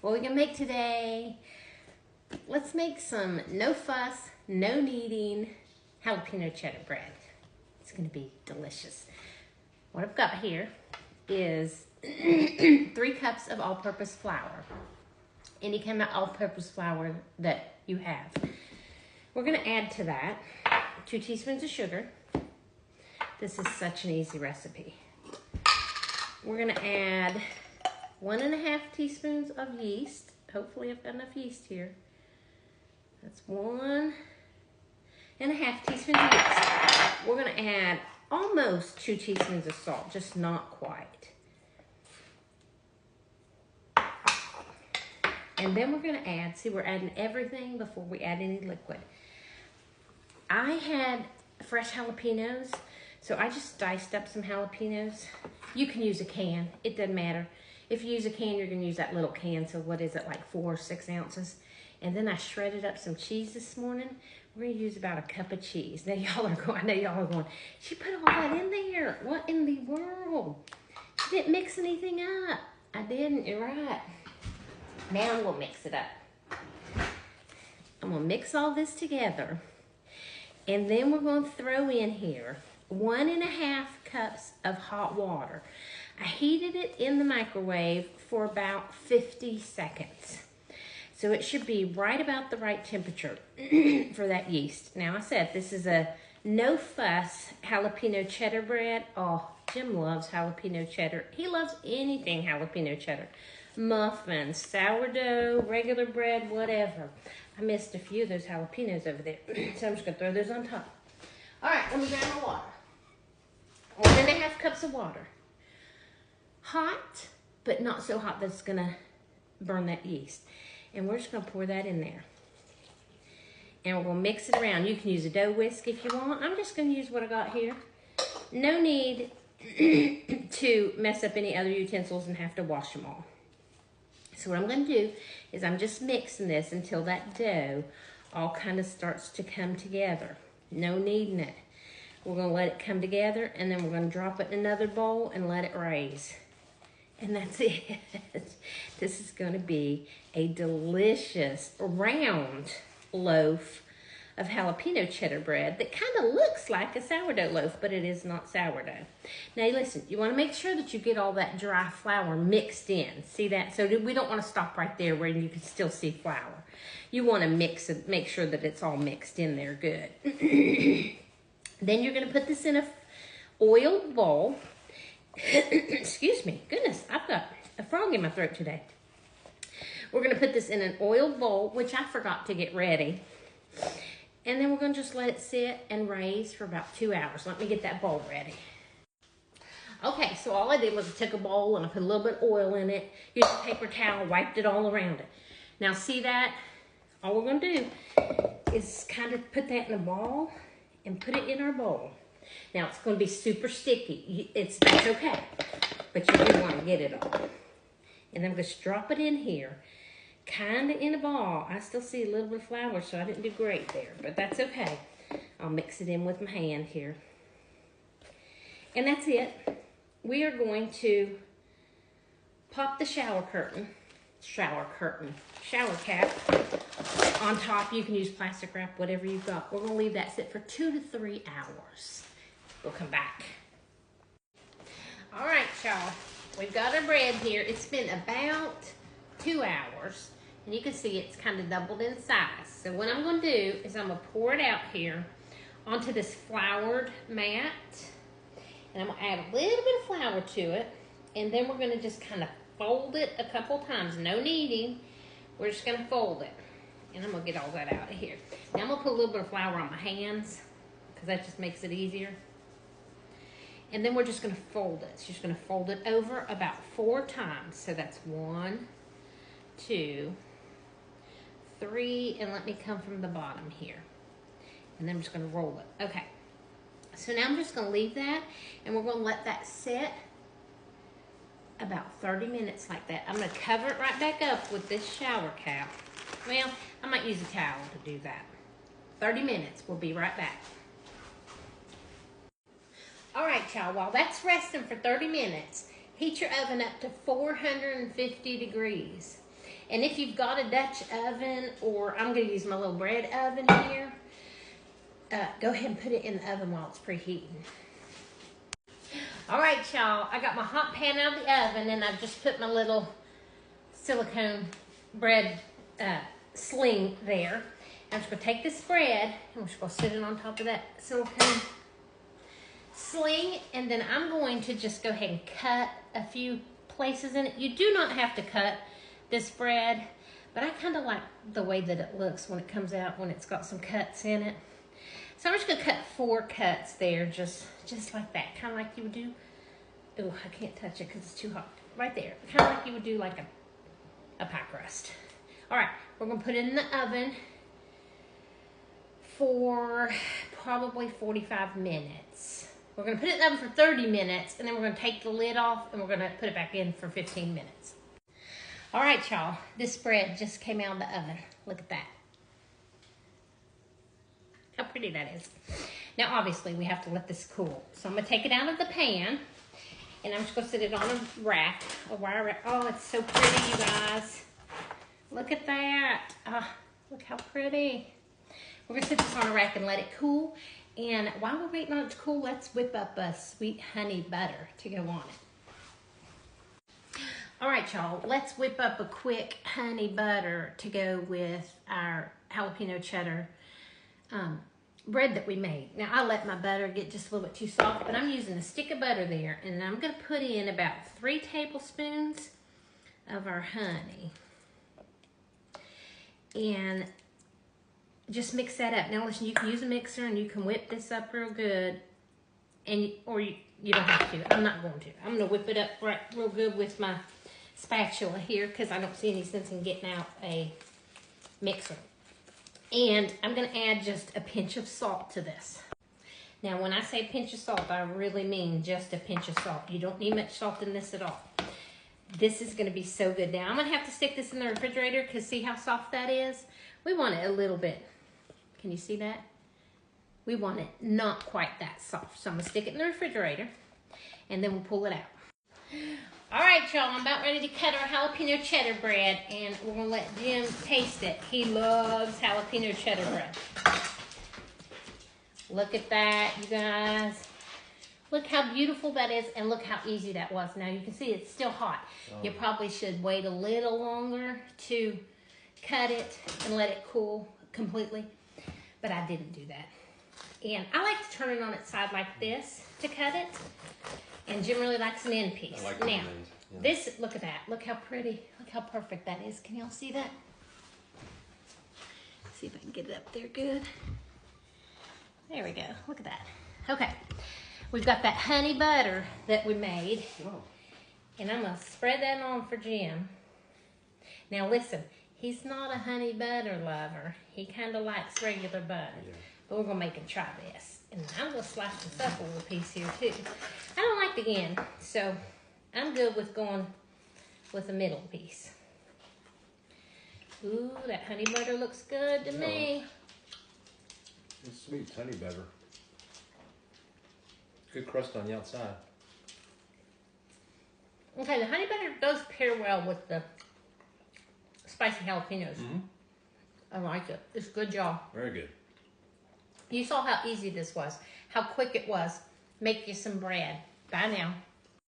What we gonna make today? Let's make some no fuss, no kneading jalapeno cheddar bread. It's gonna be delicious. What I've got here is 3 cups of all-purpose flour. Any kind of all-purpose flour that you have. We're gonna add to that 2 teaspoons of sugar. This is such an easy recipe. We're gonna add 1.5 teaspoons of yeast. Hopefully I've got enough yeast here. That's 1.5 teaspoons of yeast. We're gonna add almost 2 teaspoons of salt, just not quite. And then we're gonna add, see, we're adding everything before we add any liquid. I had fresh jalapenos, so I just diced up some jalapenos. You can use a can, it doesn't matter. If you use a can, you're gonna use that little can, so what is it, like 4 or 6 ounces? And then I shredded up some cheese this morning. We're gonna use about a cup of cheese. Now y'all are going, I know y'all are going, she put all that in there. What in the world? She didn't mix anything up. I didn't, you're right. Now I'm gonna mix it up. I'm gonna mix all this together. And then we're gonna throw in here 1.5 cups of hot water. I heated it in the microwave for about 50 seconds. So it should be right about the right temperature for that yeast. Now I said this is a no fuss jalapeno cheddar bread. Oh, Jim loves jalapeno cheddar. He loves anything jalapeno cheddar. Muffins, sourdough, regular bread, whatever. I missed a few of those jalapenos over there. So I'm just gonna throw those on top. All right, let me grab my water. 1.5 cups of water. Hot, but not so hot that it's gonna burn that yeast. And we're just gonna pour that in there. And we're gonna mix it around. You can use a dough whisk if you want. I'm just gonna use what I got here. No need to mess up any other utensils and have to wash them all. So what I'm gonna do is I'm just mixing this until that dough all kind of starts to come together. No kneading it. We're gonna let it come together and then we're gonna drop it in another bowl and let it raise. And that's it. This is gonna be a delicious round loaf of jalapeno cheddar bread that kind of looks like a sourdough loaf, but it is not sourdough. Now listen, you wanna make sure that you get all that dry flour mixed in. See that? So we don't wanna stop right there where you can still see flour. You wanna mix it, make sure that it's all mixed in there good. Then you're gonna put this in a oiled bowl. Excuse me, goodness, I've got a frog in my throat today. We're gonna put this in an oiled bowl, which I forgot to get ready. And then we're gonna just let it sit and raise for about 2 hours. Let me get that bowl ready. Okay, so all I did was I took a bowl and I put a little bit of oil in it, used a paper towel, wiped it all around it. Now see that? All we're gonna do is kind of put that in a ball and put it in our bowl. Now it's going to be super sticky. That's okay, but you do want to get it all. And I'm going to drop it in here, kind of in a ball. I still see a little bit of flour, so I didn't do great there, but that's okay. I'll mix it in with my hand here. And that's it. We are going to pop the shower cap on top. You can use plastic wrap, whatever you've got. We're going to leave that sit for 2 to 3 hours. We'll come back. All right, y'all. We've got our bread here. It's been about 2 hours. And you can see it's kind of doubled in size. So what I'm going to do is I'm going to pour it out here onto this floured mat. And I'm going to add a little bit of flour to it. And then we're going to just kind of fold it a couple times. No kneading. We're just going to fold it. And I'm going to get all that out of here. Now I'm going to put a little bit of flour on my hands because that just makes it easier. And then we're just going to fold it. So you're just going to fold it over about 4 times. So that's 1, 2, 3, and let me come from the bottom here. And then I'm just going to roll it. Okay. So now I'm just going to leave that, and we're going to let that sit about 30 minutes like that. I'm going to cover it right back up with this shower cap. Well, I might use a towel to do that. 30 minutes. We'll be right back. All right, y'all, while that's resting for 30 minutes, heat your oven up to 450 degrees. And if you've got a Dutch oven, or I'm going to use my little bread oven here, go ahead and put it in the oven while it's preheating. All right, y'all, I got my hot pan out of the oven, and I've just put my little silicone bread sling there. I'm just going to take this bread, and we're just going to sit it on top of that silicone sling, and then I'm going to just go ahead and cut a few places in it. You do not have to cut this bread, but I kind of like the way that it looks when it comes out, when it's got some cuts in it. So I'm just going to cut 4 cuts there, just like that, kind of like you would do. Oh, I can't touch it because it's too hot. Right there, kind of like you would do like a pie crust. All right, we're going to put it in the oven for probably 45 minutes. We're going to put it in the oven for 30 minutes, and then we're going to take the lid off, and we're going to put it back in for 15 minutes. All right, y'all, this bread just came out of the oven. Look at that. How pretty that is. Now, obviously, we have to let this cool. So I'm going to take it out of the pan, and I'm just going to sit it on a rack, a wire rack. Oh, it's so pretty, you guys. Look at that. Look how pretty. We're going to sit this on a rack and let it cool. And while we're waiting on it to cool, let's whip up a sweet honey butter to go on it. All right, y'all, let's whip up a quick honey butter to go with our jalapeno cheddar bread that we made. Now, I let my butter get just a little bit too soft, but I'm using a stick of butter there, and I'm going to put in about 3 tablespoons of our honey. And just mix that up. Now, listen, you can use a mixer, and you can whip this up real good, or you don't have to. I'm not going to. I'm going to whip it up real good with my spatula here, because I don't see any sense in getting out a mixer. And I'm going to add just a pinch of salt to this. Now, when I say pinch of salt, I really mean just a pinch of salt. You don't need much salt in this at all. This is going to be so good. Now, I'm going to have to stick this in the refrigerator, because see how soft that is? We want it a little bit. Can you see that? We want it not quite that soft. So I'm going to stick it in the refrigerator, and then we'll pull it out. All right, y'all, I'm about ready to cut our jalapeno cheddar bread, and we're going to let Jim taste it. He loves jalapeno cheddar bread. Look at that, you guys. Look how beautiful that is, and look how easy that was. Now, you can see it's still hot. You probably should wait a little longer to cut it and let it cool completely, but I didn't do that. And I like to turn it on its side like this to cut it. And Jim really likes an end piece. I like now, this, look at that. Look how pretty. Look how perfect that is. Can y'all see that? See if I can get it up there good. There we go. Look at that. Okay. We've got that honey butter that we made. Oh. And I'm going to spread that on for Jim. Now, listen. He's not a honey butter lover. He kind of likes regular butter. Yeah. But we're going to make him try this. And I'm going to slice this up a little piece here, too. I don't like the end, so I'm good with going with the middle piece. Ooh, that honey butter looks good to me. It's sweet honey butter. Good crust on the outside. Okay, the honey butter does pair well with the spicy jalapenos. Mm-hmm. I like it. It's good, y'all. Very good. You saw how easy this was, how quick it was. Make you some bread. Bye now.